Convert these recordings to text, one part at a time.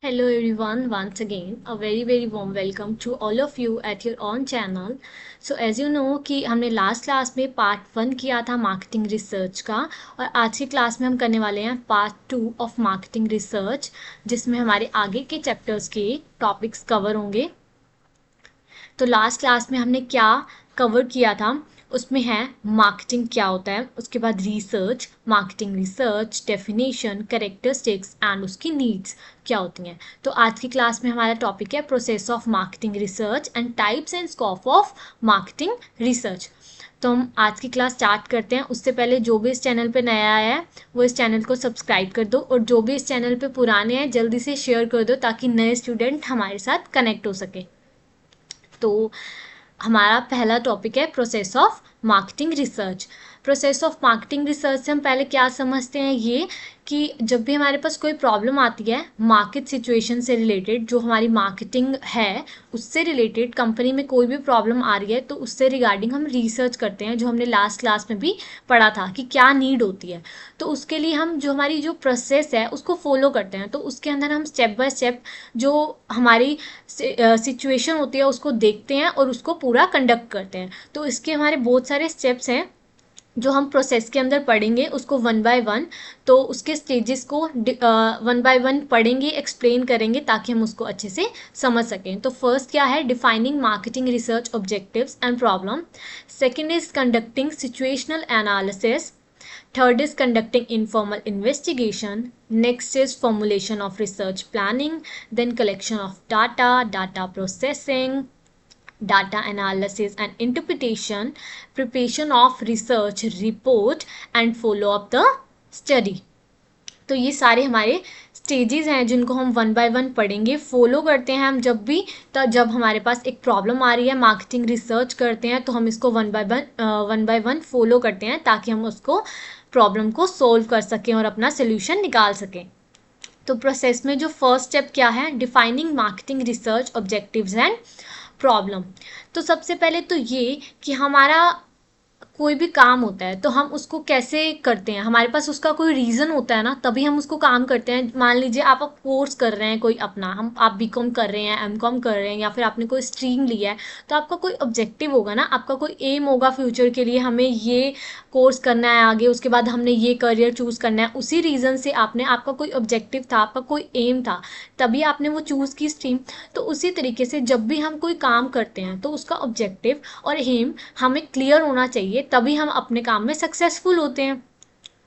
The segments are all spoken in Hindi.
Hello everyone, once again a very warm welcome to all of you at your own channel. So as you know कि हमने लास्ट क्लास में पार्ट 1 किया था मार्केटिंग रिसर्च का और आज की क्लास में हम करने वाले हैं पार्ट 2 ऑफ मार्केटिंग रिसर्च जिसमें हमारे आगे के चैप्टर्स के टॉपिक्स कवर होंगे। तो लास्ट क्लास में हमने क्या कवर किया था उसमें है मार्केटिंग क्या होता है, उसके बाद research, marketing research, definition, characteristics and उसकी नीड्स क्या होती हैं। तो आज की क्लास में हमारा टॉपिक है process of marketing research and types and scope of marketing research. तो हम आज की क्लास स्टार्ट करते हैं। उससे पहले जो भी इस चैनल पे नया आया है वो इस चैनल को सब्सक्राइब कर दो और जो भी इस चैनल पे पुराने हैं जल्दी से शेयर कर दो ताकि नए स्टूडेंट हमारे साथ कनेक्ट हो सके। तो हमारा पहला टॉपिक है process of marketing research. Process of marketing research से हम पहले क्या समझते हैं ये कि जब भी हमारे पास कोई प्रॉब्लम आती है मार्केट सिचुएशन से रिलेटेड, जो हमारी मार्केटिंग है उससे रिलेटेड कंपनी में कोई भी प्रॉब्लम आ रही है तो उससे रिगार्डिंग हम रिसर्च करते हैं, जो हमने लास्ट क्लास में भी पढ़ा था कि क्या नीड होती है। तो उसके लिए हम जो हमारी जो प्रोसेस है उसको फॉलो करते हैं। तो उसके अंदर हम स्टेप बाय स्टेप जो हमारी सिचुएशन होती है उसको देखते हैं और उसको पूरा कंडक्ट करते हैं। तो इसके हमारे बहुत सारे स्टेप्स हैं जो हम प्रोसेस के अंदर पढ़ेंगे, उसको वन बाय वन। तो उसके स्टेजेस को वन बाय वन पढ़ेंगे, एक्सप्लेन करेंगे ताकि हम उसको अच्छे से समझ सकें। तो फर्स्ट क्या है, defining marketing research objectives and problem. Second is conducting situational analysis. Third is conducting informal investigation. Next is formulation of research planning. Then collection of data, data processing, data analysis and interpretation, preparation of research report and follow up the study. तो ये सारे हमारे स्टेजेस हैं जिनको हम वन बाय वन पढ़ेंगे, फॉलो करते हैं हम जब भी। तो जब हमारे पास एक प्रॉब्लम आ रही है मार्केटिंग रिसर्च करते हैं तो हम इसको वन बाय वन फॉलो करते हैं ताकि हम उसको प्रॉब्लम को सोल्व कर सकें और अपना सोल्यूशन निकाल सकें। तो प्रोसेस में जो फर्स्ट स्टेप क्या है, defining marketing research objectives and problem. तो सबसे पहले तो ये कि हमारा कोई भी काम होता है तो हम उसको कैसे करते हैं, हमारे पास उसका कोई रीज़न होता है ना तभी हम उसको काम करते हैं। मान लीजिए आप कोर्स कर रहे हैं कोई अपना, आप बीकॉम कर रहे हैं, एमकॉम कर रहे हैं या फिर आपने कोई स्ट्रीम लिया है तो आपका कोई ऑब्जेक्टिव होगा ना, आपका कोई एम होगा फ्यूचर के लिए, हमें ये कोर्स करना है आगे, उसके बाद हमने ये करियर चूज़ करना है। उसी रीज़न से आपका कोई ऑब्जेक्टिव था, आपका कोई एम था, तभी आपने वो चूज़ की स्ट्रीम। तो उसी तरीके से जब भी हम कोई काम करते हैं तो उसका ऑब्जेक्टिव और एम हमें क्लियर होना चाहिए, तभी हम अपने काम में सक्सेसफुल होते हैं।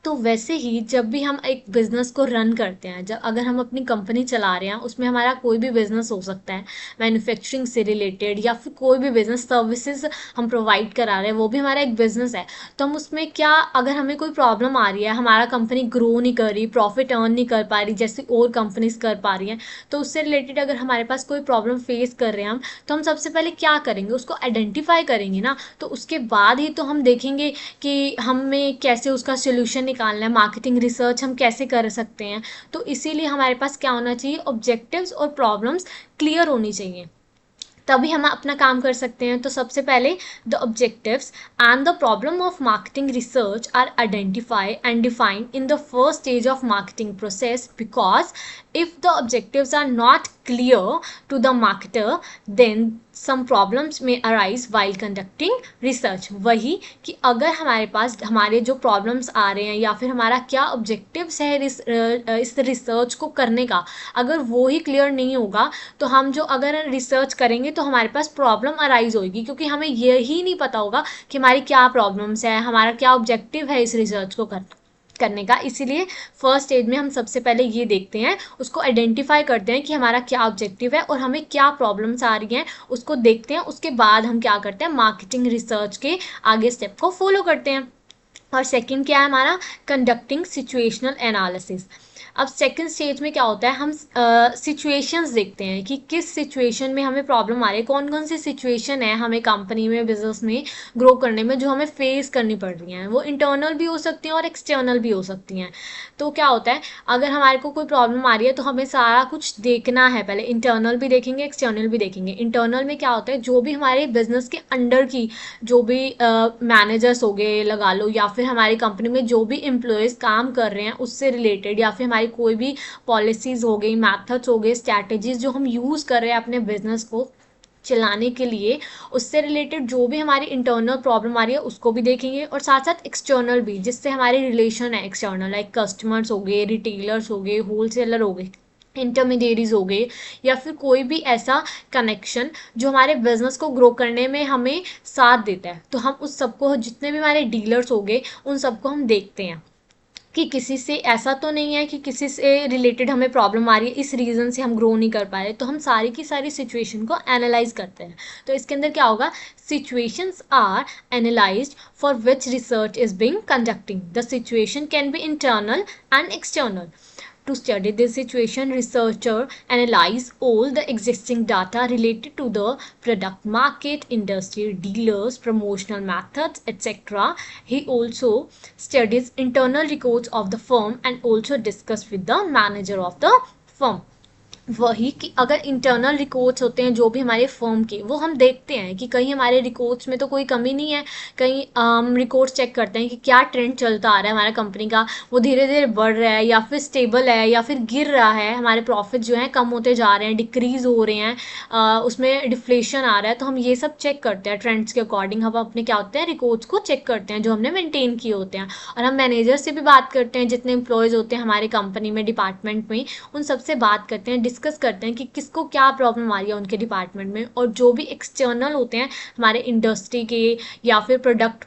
तो वैसे ही जब भी हम एक बिज़नेस को रन करते हैं, जब अगर हम अपनी कंपनी चला रहे हैं, उसमें हमारा कोई भी बिज़नेस हो सकता है मैन्युफैक्चरिंग से रिलेटेड या फिर कोई भी बिज़नेस सर्विसेज हम प्रोवाइड करा रहे हैं, वो भी हमारा एक बिज़नेस है। तो हम उसमें क्या, अगर हमें कोई प्रॉब्लम आ रही है, हमारा कंपनी ग्रो नहीं कर रही, प्रॉफिट अर्न नहीं कर पा रही जैसे और कंपनीज कर पा रही हैं, तो उससे रिलेटेड अगर हमारे पास कोई प्रॉब्लम फेस कर रहे हैं हम, तो हम सबसे पहले क्या करेंगे, उसको आइडेंटिफाई करेंगे ना। तो उसके बाद ही तो हम देखेंगे कि हमें कैसे उसका सोल्यूशन निकालना है, मार्केटिंग रिसर्च हम कैसे कर सकते हैं। तो इसीलिए हमारे पास क्या होना चाहिए, ऑब्जेक्टिव्स और प्रॉब्लम्स क्लियर होनी चाहिए, तभी हम अपना काम कर सकते हैं। तो सबसे पहले the objectives and the problem of marketing research are identify and define in the first stage of marketing process, because if the objectives are not clear to the marketer then some problems may arise while conducting research। वही कि अगर हमारे पास हमारे जो प्रॉब्लम्स आ रहे हैं या फिर हमारा क्या ऑब्जेक्टिव्स है इस रिसर्च को करने का, अगर वो ही क्लियर नहीं होगा तो हम जो अगर रिसर्च करेंगे तो हमारे पास प्रॉब्लम अराइज होगी, क्योंकि हमें यही नहीं पता होगा कि हमारी क्या प्रॉब्लम्स है, हमारा क्या ऑब्जेक्टिव है इस रिसर्च को करने का। इसीलिए फर्स्ट स्टेज में हम सबसे पहले ये देखते हैं, उसको आइडेंटिफाई करते हैं कि हमारा क्या ऑब्जेक्टिव है और हमें क्या प्रॉब्लम्स आ रही हैं, उसको देखते हैं। उसके बाद हम क्या करते हैं, मार्केटिंग रिसर्च के आगे स्टेप को फॉलो करते हैं। और सेकंड क्या है हमारा, कंडक्टिंग सिचुएशनल एनालिसिस। अब सेकंड स्टेज में क्या होता है, हम सिचुएशंस देखते हैं कि किस सिचुएशन में हमें प्रॉब्लम आ रही है, कौन कौन सी सिचुएशन है हमें कंपनी में, बिजनेस में ग्रो करने में जो हमें फेस करनी पड़ रही हैं। वो इंटरनल भी हो सकती हैं और एक्सटर्नल भी हो सकती हैं। तो क्या होता है, अगर हमारे को कोई प्रॉब्लम आ रही है तो हमें सारा कुछ देखना है, पहले इंटरनल भी देखेंगे एक्सटर्नल भी देखेंगे। इंटरनल में क्या होता है, जो भी हमारे बिजनेस के अंडर की जो भी मैनेजर्स हो गए लगा लो, या फिर हमारी कंपनी में जो भी एम्प्लॉयज़ काम कर रहे हैं उससे रिलेटेड, या फिर हमारी हमारी कोई भी पॉलिसीज़ हो गई, मैथड्स हो गए, स्ट्रैटेजीज़ जो हम यूज़ कर रहे हैं अपने बिजनेस को चलाने के लिए, उससे रिलेटेड जो भी हमारी इंटरनल प्रॉब्लम आ रही है उसको भी देखेंगे, और साथ साथ एक्सटर्नल भी, जिससे हमारे रिलेशन है एक्सटर्नल, लाइक कस्टमर्स हो गए, रिटेलर्स हो गए, होलसेलर हो गए, इंटरमीडिएरीज हो गए, या फिर कोई भी ऐसा कनेक्शन जो हमारे बिजनेस को ग्रो करने में हमें साथ देता है। तो हम उस सबको, जितने भी हमारे डीलर्स हो गए, उन सबको हम देखते हैं कि किसी से ऐसा तो नहीं है कि किसी से रिलेटेड हमें प्रॉब्लम आ रही है, इस रीज़न से हम ग्रो नहीं कर पा रहे, तो हम सारी की सारी सिचुएशन को एनालाइज करते हैं। तो इसके अंदर क्या होगा, situations are analysed for which research is being conducting. The situation can be internal and external. To study this situation, researcher analyze all the existing data related to the product market, industry, dealers, promotional methods, etc. He also studies internal records of the firm and also discuss with the manager of the firm. वही कि अगर इंटरनल रिकॉर्ड्स होते हैं जो भी हमारे फर्म के, वो हम देखते हैं कि कहीं हमारे रिकॉर्ड्स में तो कोई कमी नहीं है, कहीं हम रिकॉर्ड्स चेक करते हैं कि क्या ट्रेंड चलता आ रहा है हमारा कंपनी का, वो धीरे धीरे बढ़ रहा है या फिर स्टेबल है या फिर गिर रहा है, हमारे प्रॉफिट जो हैं कम होते जा रहे हैं, डिक्रीज हो रहे हैं, उसमें डिफ्लेशन आ रहा है। तो हम ये सब चेक करते हैं ट्रेंड्स के अकॉर्डिंग, हम अपने क्या होते हैं रिकॉर्ड्स को चेक करते हैं जो हमने मेंटेन किए होते हैं। और हम मैनेजर से भी बात करते हैं, जितने एम्प्लॉयज़ होते हैं हमारे कंपनी में, डिपार्टमेंट में, उन सबसे बात करते हैं, डिस्कस करते हैं कि किसको क्या प्रॉब्लम आ रही है उनके डिपार्टमेंट में। और जो भी एक्सटर्नल होते हैं हमारे इंडस्ट्री के, या फिर प्रोडक्ट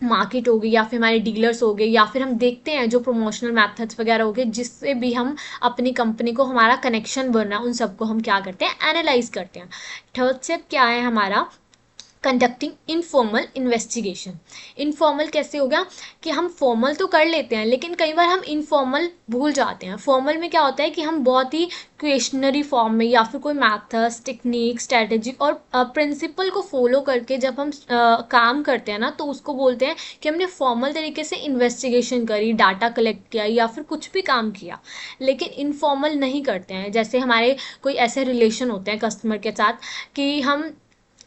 मार्केट हो गई, या फिर हमारे डीलर्स हो गए, या फिर हम देखते हैं जो प्रमोशनल मेथड्स वगैरह हो गए, जिससे भी हम अपनी कंपनी को हमारा कनेक्शन बन रहा है, उन सबको हम क्या करते हैं, एनालाइज करते हैं। थर्ड स्टेप क्या है हमारा, कंडक्टिंग इनफॉर्मल इन्वेस्टिगेशन। इनफॉर्मल कैसे होगा कि हम फॉर्मल तो कर लेते हैं लेकिन कई बार हम इनफॉर्मल भूल जाते हैं। फॉर्मल में क्या होता है कि हम बहुत ही क्वेश्चनरी फॉर्म में, या फिर कोई मैथड्स, टेक्निक, स्ट्रेटजी और प्रिंसिपल को फॉलो करके जब हम काम करते हैं ना, तो उसको बोलते हैं कि हमने फॉर्मल तरीके से इन्वेस्टिगेशन करी, डाटा कलेक्ट किया, या फिर कुछ भी काम किया। लेकिन इनफॉर्मल नहीं करते हैं, जैसे हमारे कोई ऐसे रिलेशन होते हैं कस्टमर के साथ कि हम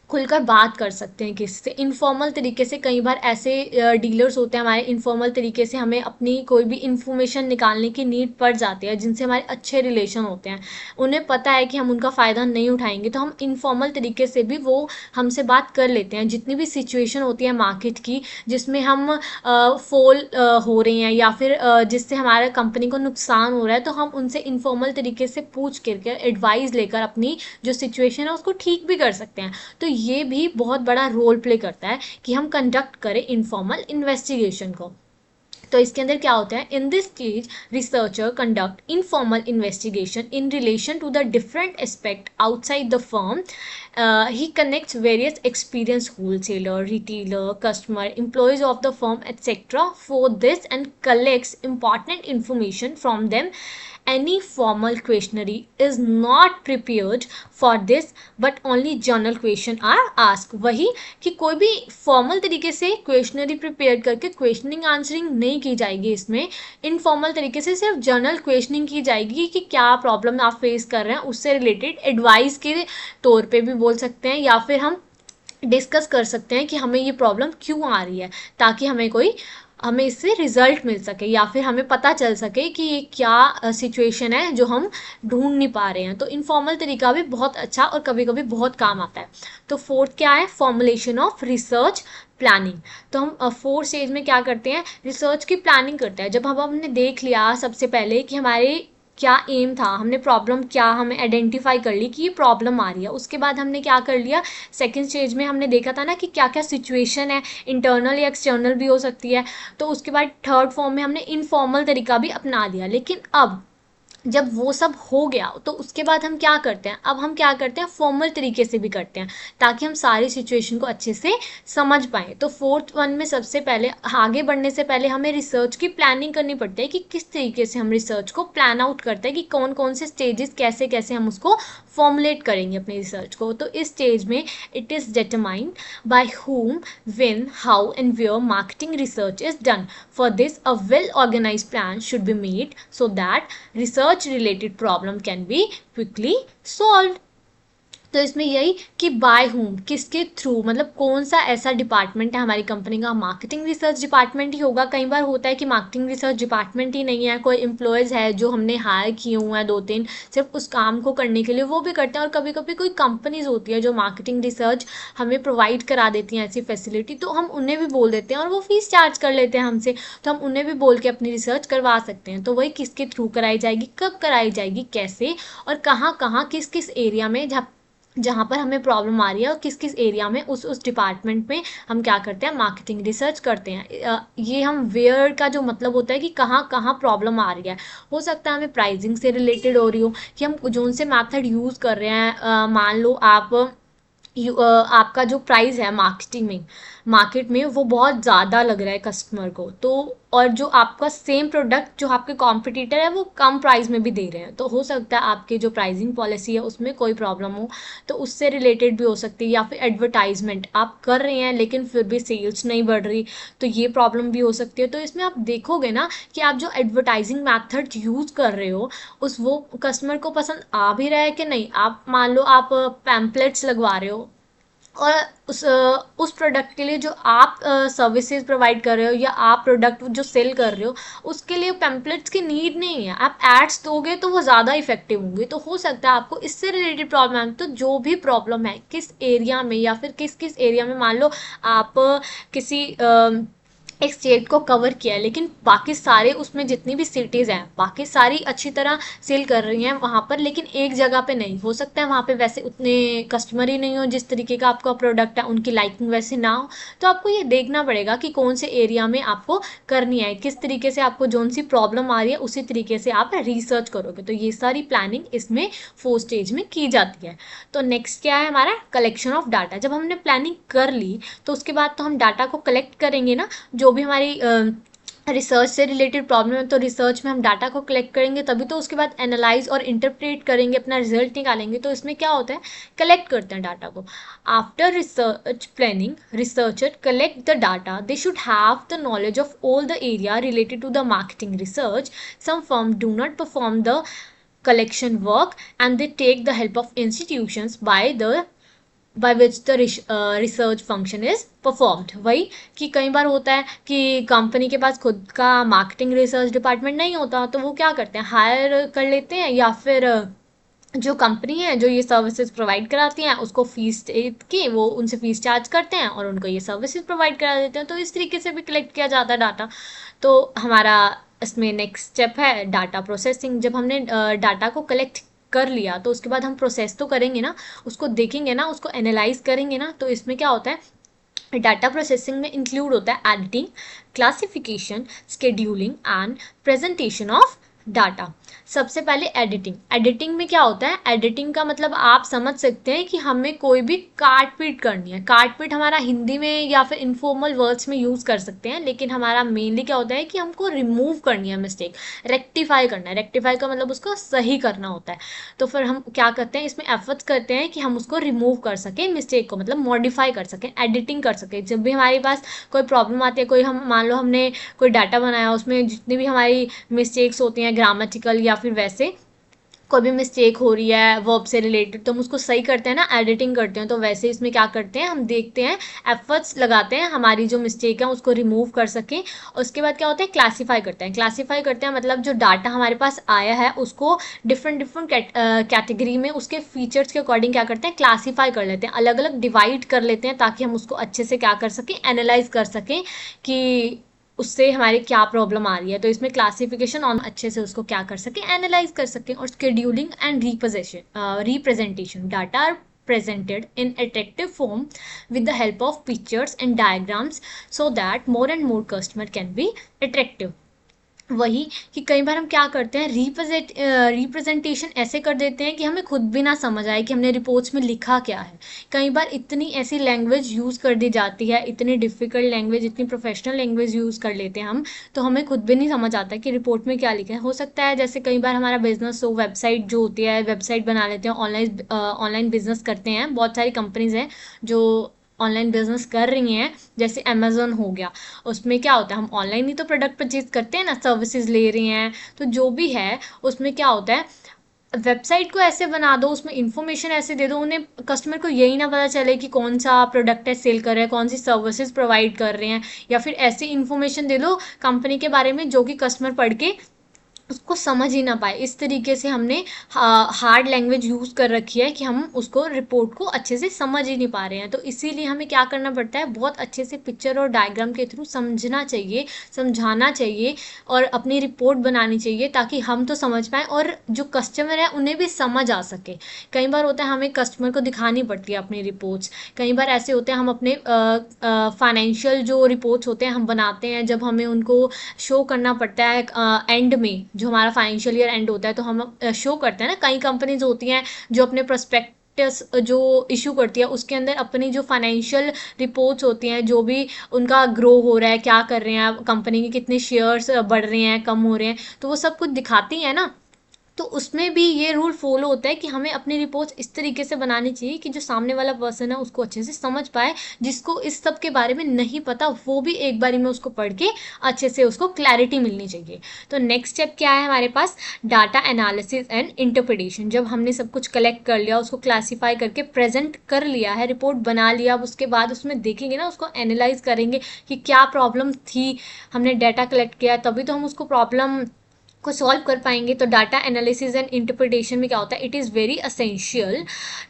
खुलकर बात कर सकते हैं किसी से। इनफॉर्मल तरीके से कई बार ऐसे डीलर्स होते हैं हमारे, इनफॉर्मल तरीके से हमें अपनी कोई भी इंफॉर्मेशन निकालने की नीड पड़ जाती है, जिनसे हमारे अच्छे रिलेशन होते हैं, उन्हें पता है कि हम उनका फ़ायदा नहीं उठाएंगे, तो हम इनफॉर्मल तरीके से भी वो हमसे बात कर लेते हैं। जितनी भी सिचुएशन होती है मार्केट की जिसमें हम फॉल हो रहे हैं, या फिर जिससे हमारा कंपनी को नुकसान हो रहा है, तो हम उनसे इनफॉर्मल तरीके से पूछ करके एडवाइस लेकर अपनी जो सिचुएशन है उसको ठीक भी कर सकते हैं। तो ये भी बहुत बड़ा रोल प्ले करता है कि हम कंडक्ट करें इनफॉर्मल इन्वेस्टिगेशन को। तो इसके अंदर क्या होता है, in this stage researcher conduct informal investigation in relation to the different aspect outside the firm. He connects various experienced wholesaler, retailer, customer, employees of the firm, etc. for this and collects important information from them. Any formal questionnaire is not prepared for this, but only general question are asked. वही कि कोई भी फॉर्मल तरीके से क्वेश्चनरी प्रिपेयर करके क्वेश्चनिंग आंसरिंग नहीं की जाएगी, इसमें इनफॉर्मल तरीके से सिर्फ जनरल क्वेश्चनिंग की जाएगी कि क्या प्रॉब्लम आप फेस कर रहे हैं, उससे रिलेटेड एडवाइस के तौर पे भी बोल सकते हैं, या फिर हम डिस्कस कर सकते हैं कि हमें ये प्रॉब्लम क्यों आ रही है, ताकि हमें इससे रिजल्ट मिल सके, या फिर हमें पता चल सके कि ये क्या सिचुएशन है जो हम ढूंढ नहीं पा रहे हैं। तो इनफॉर्मल तरीका भी बहुत अच्छा और कभी कभी बहुत काम आता है। तो फोर्थ क्या है, फॉर्मुलेशन ऑफ रिसर्च प्लानिंग। तो हम फोर्थ स्टेज में क्या करते हैं, रिसर्च की प्लानिंग करते हैं। जब हमने देख लिया सबसे पहले कि हमारे क्या एम था, हमने प्रॉब्लम क्या हमें आइडेंटिफाई कर ली कि ये प्रॉब्लम आ रही है, उसके बाद हमने क्या कर लिया, सेकंड स्टेज में हमने देखा था ना कि क्या क्या सिचुएशन है, इंटरनल या एक्सटर्नल भी हो सकती है। तो उसके बाद थर्ड फॉर्म में हमने इनफॉर्मल तरीका भी अपना लिया। लेकिन अब जब वो सब हो गया तो उसके बाद हम क्या करते हैं, अब हम क्या करते हैं, फॉर्मल तरीके से भी करते हैं, ताकि हम सारी सिचुएशन को अच्छे से समझ पाएँ। तो फोर्थ वन में सबसे पहले आगे बढ़ने से पहले हमें रिसर्च की प्लानिंग करनी पड़ती है कि किस तरीके से हम रिसर्च को प्लान आउट करते हैं, कि कौन कौन से स्टेजेस कैसे कैसे हम उसको फॉर्मुलेट करेंगे अपने रिसर्च को। तो इस स्टेज में it is determined by whom, when, how and where marketing research is done. For this, a well-organized plan should be made so that research related problem can be quickly solved. तो इसमें यही कि बाय होम, किसके थ्रू, मतलब कौन सा ऐसा डिपार्टमेंट है हमारी कंपनी का, मार्केटिंग रिसर्च डिपार्टमेंट ही होगा। कई बार होता है कि मार्केटिंग रिसर्च डिपार्टमेंट ही नहीं है, कोई एम्प्लॉयज़ है जो हमने हायर किए हुए हैं 2-3 सिर्फ उस काम को करने के लिए, वो भी करते हैं। और कभी कभी कोई कंपनीज होती है जो मार्केटिंग रिसर्च हमें प्रोवाइड करा देती हैं ऐसी फैसिलिटी, तो हम उन्हें भी बोल देते हैं और वो फीस चार्ज कर लेते हैं हमसे, तो हम उन्हें भी बोल के अपनी रिसर्च करवा सकते हैं। तो वही किसके थ्रू कराई जाएगी, कब कराई जाएगी, कैसे और कहाँ कहाँ, किस किस एरिया में, जहाँ पर हमें प्रॉब्लम आ रही है और किस किस एरिया में उस डिपार्टमेंट में हम क्या करते हैं, मार्केटिंग रिसर्च करते हैं। ये हम वेयर का जो मतलब होता है कि कहाँ कहाँ प्रॉब्लम आ रही है। हो सकता है हमें प्राइसिंग से रिलेटेड हो रही हो, कि हम जो से मेथड यूज़ कर रहे हैं, मान लो आप आपका जो प्राइस है मार्केट में वो बहुत ज़्यादा लग रहा है कस्टमर को, तो और जो आपका सेम प्रोडक्ट जो आपके कॉम्पिटिटर है वो कम प्राइस में भी दे रहे हैं, तो हो सकता है आपकी जो प्राइसिंग पॉलिसी है उसमें कोई प्रॉब्लम हो, तो उससे रिलेटेड भी हो सकती है। या फिर एडवर्टाइजमेंट आप कर रहे हैं लेकिन फिर भी सेल्स नहीं बढ़ रही, तो ये प्रॉब्लम भी हो सकती है। तो इसमें आप देखोगे ना कि आप जो एडवर्टाइजिंग मैथड यूज़ कर रहे हो वो कस्टमर को पसंद आ भी रहा है कि नहीं। आप मान लो आप पैम्पलेट्स लगवा रहे हो और उस प्रोडक्ट के लिए जो आप सर्विसेज प्रोवाइड कर रहे हो या आप प्रोडक्ट जो सेल कर रहे हो उसके लिए पैम्पलेट्स की नीड नहीं है, आप एड्स दोगे तो वो ज़्यादा इफेक्टिव होंगे। तो हो सकता है आपको इससे रिलेटेड प्रॉब्लम है। तो जो भी प्रॉब्लम है किस एरिया में या फिर किस किस एरिया में, मान लो आप किसी एक स्टेट को कवर किया है लेकिन बाकी सारे उसमें जितनी भी सिटीज़ हैं बाकी सारी अच्छी तरह सेल कर रही हैं वहाँ पर, लेकिन एक जगह पे नहीं, हो सकता है वहाँ पे वैसे उतने कस्टमर ही नहीं हो जिस तरीके का आपका प्रोडक्ट है, उनकी लाइकिंग वैसे ना हो। तो आपको ये देखना पड़ेगा कि कौन से एरिया में आपको करनी है, किस तरीके से आपको जो सी प्रॉब्लम आ रही है उसी तरीके से आप रिसर्च करोगे। तो ये सारी प्लानिंग इसमें 4 स्टेज में की जाती है। तो नेक्स्ट क्या है हमारा, कलेक्शन ऑफ डाटा। जब हमने प्लानिंग कर ली तो उसके बाद तो हम डाटा को कलेक्ट करेंगे ना, जो भी हमारी रिसर्च से रिलेटेड प्रॉब्लम है, तो रिसर्च में हम डाटा को कलेक्ट करेंगे, तभी तो उसके बाद एनालाइज और इंटरप्रेट करेंगे, अपना रिजल्ट निकालेंगे। तो इसमें क्या होता है, कलेक्ट करते हैं डाटा को। After research planning researcher collect the data, they should have the knowledge of all the area related to the marketing research. Some firm do not perform the collection work and they take the help of institutions by which the research function is performed। वही कि कई बार होता है कि कंपनी के पास खुद का मार्केटिंग रिसर्च डिपार्टमेंट नहीं होता, तो वो क्या करते हैं, हायर कर लेते हैं, या फिर जो कंपनी है जो ये सर्विसेज प्रोवाइड कराती हैं उसको फीस के वो उनसे फीस चार्ज करते हैं और उनको ये सर्विसेज प्रोवाइड करा देते हैं। तो इस तरीके से भी कलेक्ट किया जाता है डाटा। तो हमारा इसमें नेक्स्ट स्टेप है डाटा प्रोसेसिंग। जब हमने डाटा को कलेक्ट कर लिया तो उसके बाद हम प्रोसेस तो करेंगे ना, उसको देखेंगे ना, उसको एनालाइज करेंगे ना। तो इसमें क्या होता है, डाटा प्रोसेसिंग में इंक्लूड होता है editing, classification, scheduling and presentation of data. सबसे पहले एडिटिंग में क्या होता है, एडिटिंग का मतलब आप समझ सकते हैं कि हमें कोई भी काट पीट करनी है। काट पीट हमारा हिंदी में या फिर इनफॉर्मल वर्ड्स में यूज़ कर सकते हैं, लेकिन हमारा मेनली क्या होता है कि हमको रिमूव करनी है मिस्टेक, रेक्टिफाई करना है। रेक्टिफाई का मतलब उसको सही करना होता है। तो फिर हम क्या करते हैं, इसमें एफर्ट्स करते हैं कि हम उसको रिमूव कर सकें, मिस्टेक को मतलब मॉडिफाई कर सकें, एडिटिंग कर सकें। जब भी हमारे पास कोई प्रॉब्लम आती है, कोई हम मान लो हमने कोई डाटा बनाया उसमें जितनी भी हमारी मिस्टेक्स होती हैं ग्रामेटिकल या फिर वैसे कोई भी मिस्टेक हो रही है वर्ब से रिलेटेड, तो हम उसको सही करते हैं ना, एडिटिंग करते हैं। तो वैसे इसमें क्या करते हैं, हम देखते हैं, एफर्ट्स लगाते हैं हमारी जो मिस्टेक है उसको रिमूव कर सकें। उसके बाद क्या होता है, क्लासीफाई करते हैं। क्लासीफाई करते हैं मतलब जो डाटा हमारे पास आया है उसको डिफरेंट कैटेगरी में उसके फीचर्स के अकॉर्डिंग क्या करते हैं, क्लासीफाई कर लेते हैं, अलग अलग डिवाइड कर लेते हैं, ताकि हम उसको अच्छे से क्या कर सकें, एनालाइज कर सकें कि उससे हमारे क्या प्रॉब्लम आ रही है। तो इसमें क्लासिफिकेशन और अच्छे से उसको क्या कर सकें, एनालाइज कर सकें। और scheduling and representation, data are presented in attractive form with the help of pictures and diagrams so that more and more customer can be attractive। वही कि कई बार हम क्या करते हैं, रिप्रेजेंटेशन ऐसे कर देते हैं कि हमें खुद भी ना समझ आए कि हमने रिपोर्ट्स में लिखा क्या है। कई बार इतनी ऐसी लैंग्वेज यूज़ कर दी जाती है, इतनी डिफ़िकल्ट लैंग्वेज, इतनी प्रोफेशनल लैंग्वेज यूज़ कर लेते हैं हम, तो हमें खुद भी नहीं समझ आता कि रिपोर्ट में क्या लिखा है। हो सकता है जैसे कई बार हमारा बिजनेस हो, वेबसाइट जो होती है, वेबसाइट बना लेते हैं, ऑनलाइन बिजनेस करते हैं, बहुत सारी कंपनीज हैं जो ऑनलाइन बिजनेस कर रही हैं, जैसे अमेजोन हो गया। उसमें क्या होता है, हम ऑनलाइन ही तो प्रोडक्ट परचेज करते हैं ना, सर्विसेज ले रहे हैं, तो जो भी है उसमें क्या होता है, वेबसाइट को ऐसे बना दो, उसमें इंफॉर्मेशन ऐसे दे दो, उन्हें कस्टमर को यही ना पता चले कि कौन सा प्रोडक्ट है सेल कर रहे हैं, कौन सी सर्विसेज प्रोवाइड कर रहे हैं, या फिर ऐसी इंफॉर्मेशन दे दो कंपनी के बारे में जो कि कस्टमर पढ़ के उसको समझ ही ना पाए। इस तरीके से हमने हार्ड लैंग्वेज यूज़ कर रखी है कि हम उसको रिपोर्ट को अच्छे से समझ ही नहीं पा रहे हैं। तो इसीलिए हमें क्या करना पड़ता है, बहुत अच्छे से पिक्चर और डायग्राम के थ्रू समझना चाहिए, समझाना चाहिए और अपनी रिपोर्ट बनानी चाहिए, ताकि हम तो समझ पाएँ और जो कस्टमर है उन्हें भी समझ आ सके। कई बार होता है हमें कस्टमर को दिखानी पड़ती है अपनी रिपोर्ट्स। कई बार ऐसे होते हैं हम अपने फाइनेंशियल जो रिपोर्ट्स होते हैं हम बनाते हैं, जब हमें उनको शो करना पड़ता है एंड में, जो हमारा फाइनेंशियल ईयर एंड होता है तो हम शो करते हैं ना। कई कंपनीज होती हैं जो अपने प्रोस्पेक्टस जो इशू करती है उसके अंदर अपनी जो फाइनेंशियल रिपोर्ट्स होती हैं, जो भी उनका ग्रो हो रहा है, क्या कर रहे हैं कंपनी के, कितने शेयर्स बढ़ रहे हैं, कम हो रहे हैं, तो वो सब कुछ दिखाती है ना। तो उसमें भी ये रूल फॉलो होता है कि हमें अपनी रिपोर्ट्स इस तरीके से बनानी चाहिए कि जो सामने वाला पर्सन है उसको अच्छे से समझ पाए, जिसको इस सब के बारे में नहीं पता वो भी एक बारी में उसको पढ़ के अच्छे से उसको क्लैरिटी मिलनी चाहिए। तो नेक्स्ट स्टेप क्या है हमारे पास, डाटा एनालिसिस एंड इंटरप्रिटेशन। जब हमने सब कुछ कलेक्ट कर लिया, उसको क्लासीफाई करके प्रेजेंट कर लिया है, रिपोर्ट बना लिया, अब उसके बाद उसमें देखेंगे ना, उसको एनालाइज करेंगे कि क्या प्रॉब्लम थी, हमने डाटा कलेक्ट किया तभी तो हम उसको प्रॉब्लम को सॉल्व कर पाएंगे। तो डाटा एनालिसिस एंड इंटरप्रिटेशन में क्या होता है, it is very essential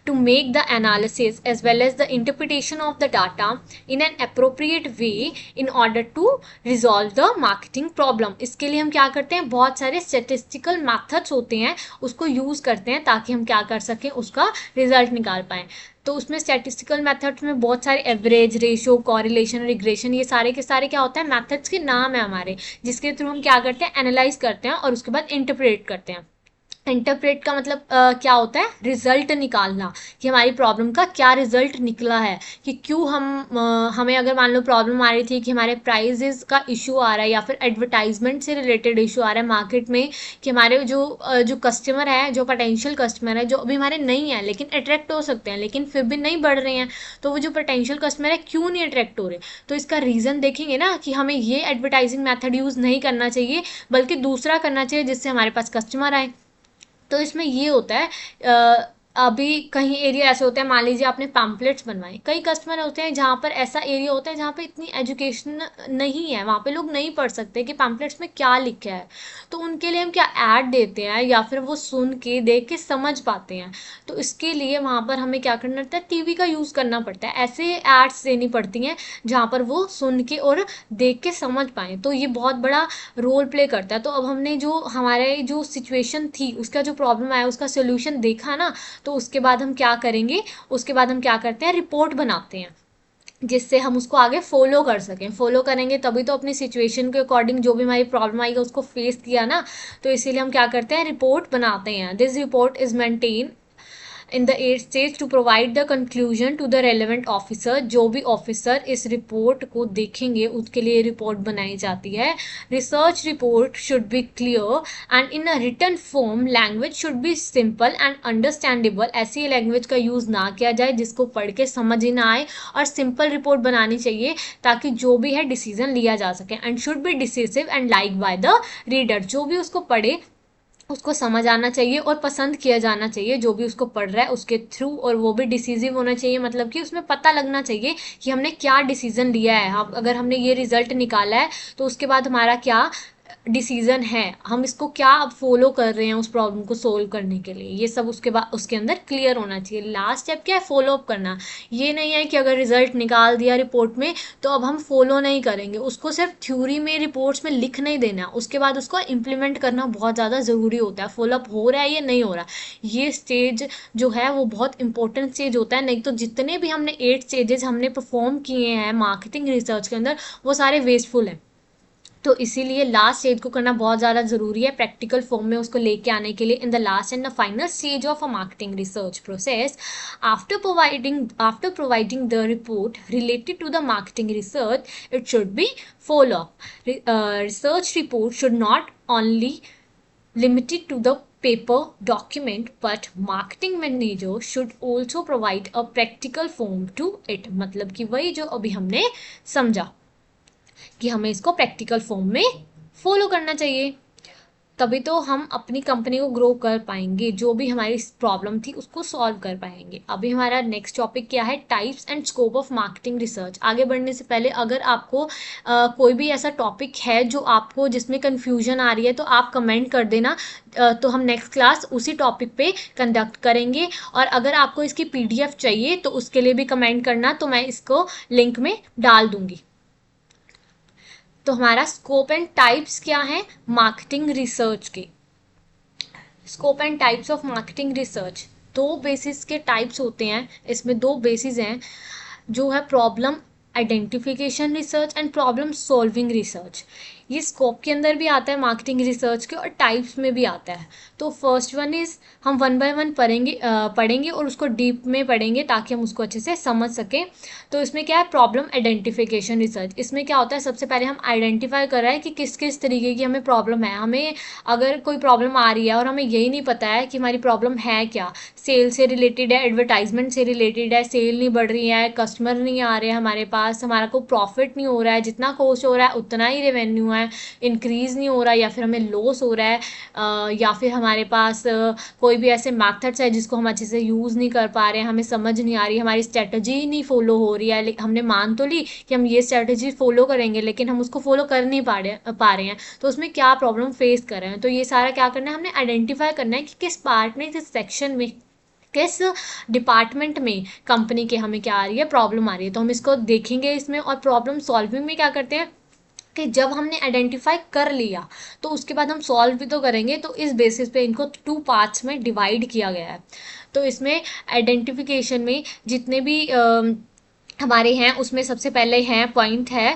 to make the analysis as well as the interpretation of the data in an appropriate way in order to resolve the marketing problem. इसके लिए हम क्या करते हैं, बहुत सारे स्टेटिस्टिकल मैथड्स होते हैं उसको यूज़ करते हैं ताकि हम क्या कर सकें, उसका रिजल्ट निकाल पाएँ। तो उसमें स्टैटिस्टिकल मेथड्स में बहुत सारे एवरेज, रेशो, कॉरिलेशन, रिग्रेशन, ये सारे के सारे क्या होता है, मेथड्स के नाम है हमारे, जिसके थ्रू हम क्या करते हैं, एनालाइज करते हैं और उसके बाद इंटरप्रेट करते हैं। इंटरप्रेट का मतलब क्या होता है, रिजल्ट निकालना, कि हमारी प्रॉब्लम का क्या रिजल्ट निकला है, कि क्यों हमें अगर मान लो प्रॉब्लम आ रही थी कि हमारे प्राइजेस का इशू आ रहा है या फिर एडवर्टाइजमेंट से रिलेटेड इशू आ रहा है मार्केट में, कि हमारे जो कस्टमर है, जो पोटेंशियल कस्टमर है, जो अभी हमारे नहीं है लेकिन अट्रैक्ट हो सकते हैं लेकिन फिर भी नहीं बढ़ रहे हैं, तो वो जो पोटेंशियल कस्टमर है क्यों नहीं अट्रैक्ट हो रहे, तो इसका रीज़न देखेंगे ना कि हमें ये एडवर्टाइजिंग मैथड यूज़ नहीं करना चाहिए बल्कि दूसरा करना चाहिए जिससे हमारे पास कस्टमर आए। तो इसमें ये होता है अभी कहीं एरिया ऐसे होते हैं, मान लीजिए आपने पैम्पलेट्स बनवाए, कई कस्टमर होते हैं जहाँ पर ऐसा एरिया होता है जहाँ पे इतनी एजुकेशन नहीं है, वहाँ पे लोग नहीं पढ़ सकते कि पैम्पलेट्स में क्या लिखा है, तो उनके लिए हम क्या ऐड देते हैं या फिर वो सुन के देख के समझ पाते हैं। तो इसके लिए वहाँ पर हमें क्या करना पड़ता है, टीवी का यूज़ करना पड़ता है, ऐसे एड्स देनी पड़ती हैं जहाँ पर वो सुन के और देख के समझ पाएँ। तो ये बहुत बड़ा रोल प्ले करता है। तो अब हमने जो हमारे जो सिचुएशन थी, उसका जो प्रॉब्लम आया, उसका सोल्यूशन देखा ना, तो उसके बाद हम क्या करेंगे, उसके बाद हम क्या करते हैं, रिपोर्ट बनाते हैं जिससे हम उसको आगे फॉलो कर सकें। फॉलो करेंगे तभी तो अपनी सिचुएशन के अकॉर्डिंग जो भी हमारी प्रॉब्लम आएगी उसको फेस किया ना, तो इसीलिए हम क्या करते हैं, रिपोर्ट बनाते हैं। This report is maintain in the 8 stage to provide the conclusion to the relevant officer. जो भी ऑफिसर इस रिपोर्ट को देखेंगे उसके लिए रिपोर्ट बनाई जाती है। Research report should be clear and in a written form, language should be simple and understandable. ऐसी लैंग्वेज का यूज़ ना किया जाए जिसको पढ़ के समझ ही ना आए, और सिंपल रिपोर्ट बनानी चाहिए ताकि जो भी है डिसीजन लिया जा सके। And should be decisive and like by the reader. जो भी उसको पढ़े उसको समझ आना चाहिए और पसंद किया जाना चाहिए जो भी उसको पढ़ रहा है उसके थ्रू, और वो भी डिसीजिव होना चाहिए, मतलब कि उसमें पता लगना चाहिए कि हमने क्या डिसीजन लिया है। हम अगर हमने ये रिजल्ट निकाला है तो उसके बाद हमारा क्या डिसीजन है, हम इसको क्या अब फॉलो कर रहे हैं उस प्रॉब्लम को सोल्व करने के लिए, ये सब उसके बाद उसके अंदर क्लियर होना चाहिए। लास्ट स्टेप क्या है, फॉलो अप करना। ये नहीं है कि अगर रिजल्ट निकाल दिया रिपोर्ट में तो अब हम फॉलो नहीं करेंगे, उसको सिर्फ थ्योरी में रिपोर्ट्स में लिख नहीं देना, उसके बाद उसको इम्प्लीमेंट करना बहुत ज़्यादा ज़रूरी होता है। फॉलो अप हो रहा है या नहीं हो रहा, ये स्टेज जो है वो बहुत इंपॉर्टेंट स्टेज होता है, नहीं तो जितने भी हमने 8 स्टेजेस हमने परफॉर्म किए हैं मार्केटिंग रिसर्च के अंदर वो सारे वेस्टफुल हैं। तो इसीलिए लास्ट स्टेज को करना बहुत ज़्यादा ज़रूरी है प्रैक्टिकल फॉर्म में उसको लेके आने के लिए। In the last and the final stage of a marketing research process, after providing the report related to the marketing research, it should be follow up. Research report should not only limited to the paper document, but marketing manager should also provide a practical form to it। मतलब कि वही जो अभी हमने समझा कि हमें इसको प्रैक्टिकल फॉर्म में फॉलो करना चाहिए। तभी तो हम अपनी कंपनी को ग्रो कर पाएंगे, जो भी हमारी प्रॉब्लम थी उसको सॉल्व कर पाएंगे। अभी हमारा नेक्स्ट टॉपिक क्या है, types and scope of marketing research. आगे बढ़ने से पहले अगर आपको कोई भी ऐसा टॉपिक है जो आपको जिसमें कंफ्यूजन आ रही है तो आप कमेंट कर देना, तो हम नेक्स्ट क्लास उसी टॉपिक पे कंडक्ट करेंगे। और अगर आपको इसकी पीडीएफ चाहिए तो उसके लिए भी कमेंट करना, तो मैं इसको लिंक में डाल दूंगी। तो हमारा स्कोप एंड टाइप्स क्या है मार्केटिंग रिसर्च के। Scope and types of marketing research, दो बेसिस के टाइप्स होते हैं, इसमें दो बेसिस हैं जो है problem identification research and problem solving research. ये स्कोप के अंदर भी आता है मार्केटिंग रिसर्च के और टाइप्स में भी आता है। तो फर्स्ट वन इज हम वन बाय वन पढ़ेंगे और उसको डीप में पढ़ेंगे ताकि हम उसको अच्छे से समझ सकें। तो इसमें क्या है, प्रॉब्लम आइडेंटिफिकेशन रिसर्च। इसमें क्या होता है, सबसे पहले हम आइडेंटिफाई कर रहे हैं कि किस किस तरीके की हमें प्रॉब्लम है। हमें अगर कोई प्रॉब्लम आ रही है और हमें यही नहीं पता है कि हमारी प्रॉब्लम है क्या, सेल से रिलेटेड है, एडवर्टाइजमेंट से रिलेटेड है, सेल नहीं बढ़ रही है, कस्टमर नहीं आ रहे हैं हमारे पास, हमारा को प्रॉफिट नहीं हो रहा है, जितना कॉस्ट हो रहा है उतना ही रेवेन्यू है, इंक्रीज नहीं हो रहा है, या फिर हमें लॉस हो रहा है, या फिर हमारे पास कोई भी ऐसे मैथड्स है जिसको हम अच्छे से यूज़ नहीं कर पा रहे हैं, हमें समझ नहीं आ रही, हमारी स्ट्रेटजी नहीं फॉलो हो रही है। हमने मान तो ली कि हम ये स्ट्रेटजी फॉलो करेंगे लेकिन हम उसको फॉलो कर नहीं पा रहे हैं, तो उसमें क्या प्रॉब्लम फेस कर रहे हैं। तो ये सारा क्या करना है, हमने आइडेंटिफाई करना है कि किस पार्ट में, किस सेक्शन में, किस डिपार्टमेंट में कंपनी के हमें क्या आ रही है, प्रॉब्लम आ रही है। तो हम इसको देखेंगे इसमें। और प्रॉब्लम सॉल्विंग में क्या करते हैं कि जब हमने आइडेंटिफाई कर लिया तो उसके बाद हम सॉल्व भी तो करेंगे। तो इस बेसिस पे इनको टू पार्ट्स में डिवाइड किया गया है। तो इसमें आइडेंटिफिकेशन में जितने भी हमारे हैं उसमें सबसे पहले हैं पॉइंट है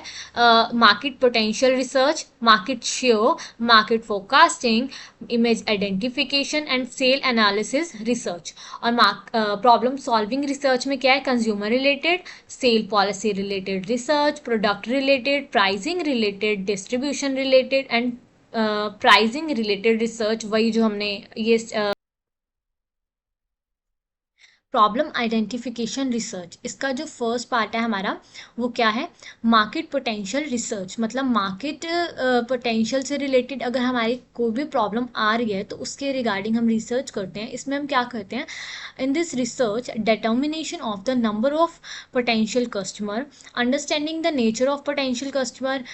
market potential research, market share, market forecasting, image identification and sale analysis research. और प्रॉब्लम सॉल्विंग रिसर्च में क्या है, consumer related, sale policy related research, product related, pricing related, distribution related and pricing related research. वही जो हमने ये प्रॉब्लम आइडेंटिफिकेशन रिसर्च, इसका जो फर्स्ट पार्ट है हमारा वो क्या है, मार्केट पोटेंशियल रिसर्च। मतलब मार्केट पोटेंशियल से रिलेटेड अगर हमारी कोई भी प्रॉब्लम आ रही है तो उसके रिगार्डिंग हम रिसर्च करते हैं। इसमें हम क्या करते हैं, in this research determination of the number of potential customer, understanding the nature of potential customer,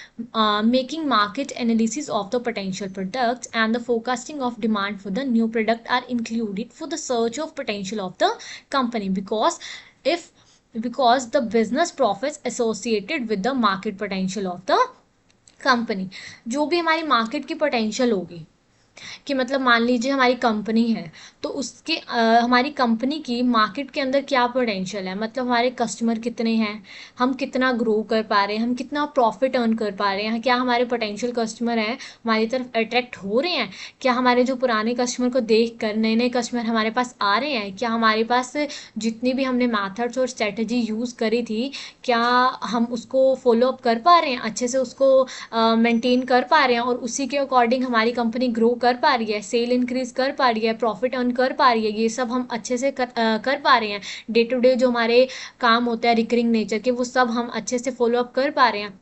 making market analysis of the potential products and the forecasting of demand for the new product are included for the search of potential of the company, if because the business profits associated with the market potential of the company। जो भी हमारी मार्केट की पोटेंशियल होगी कि मतलब मान लीजिए हमारी कंपनी है तो उसके हमारी कंपनी की मार्केट के अंदर क्या पोटेंशियल है, मतलब हमारे कस्टमर कितने हैं, हम कितना ग्रो कर पा रहे हैं, हम कितना प्रॉफिट अर्न कर पा रहे हैं, क्या हमारे पोटेंशियल कस्टमर हैं हमारी तरफ अट्रैक्ट हो रहे हैं, क्या हमारे जो पुराने कस्टमर को देख कर नए नए कस्टमर हमारे पास आ रहे हैं, क्या हमारे पास जितनी भी हमने मैथड्स और स्ट्रेटजी यूज़ करी थी क्या हम उसको फॉलो अप कर पा रहे हैं, अच्छे से उसको मेंटेन कर पा रहे हैं और उसी के अकॉर्डिंग हमारी कंपनी ग्रो कर पा रही है, सेल इंक्रीज कर पा रही है, प्रॉफिट अर्न कर पा रही है, ये सब हम अच्छे से कर पा रहे हैं। डे टू डे जो हमारे काम होता है रिकरिंग नेचर के वो सब हम अच्छे से फॉलो अप कर पा रहे हैं।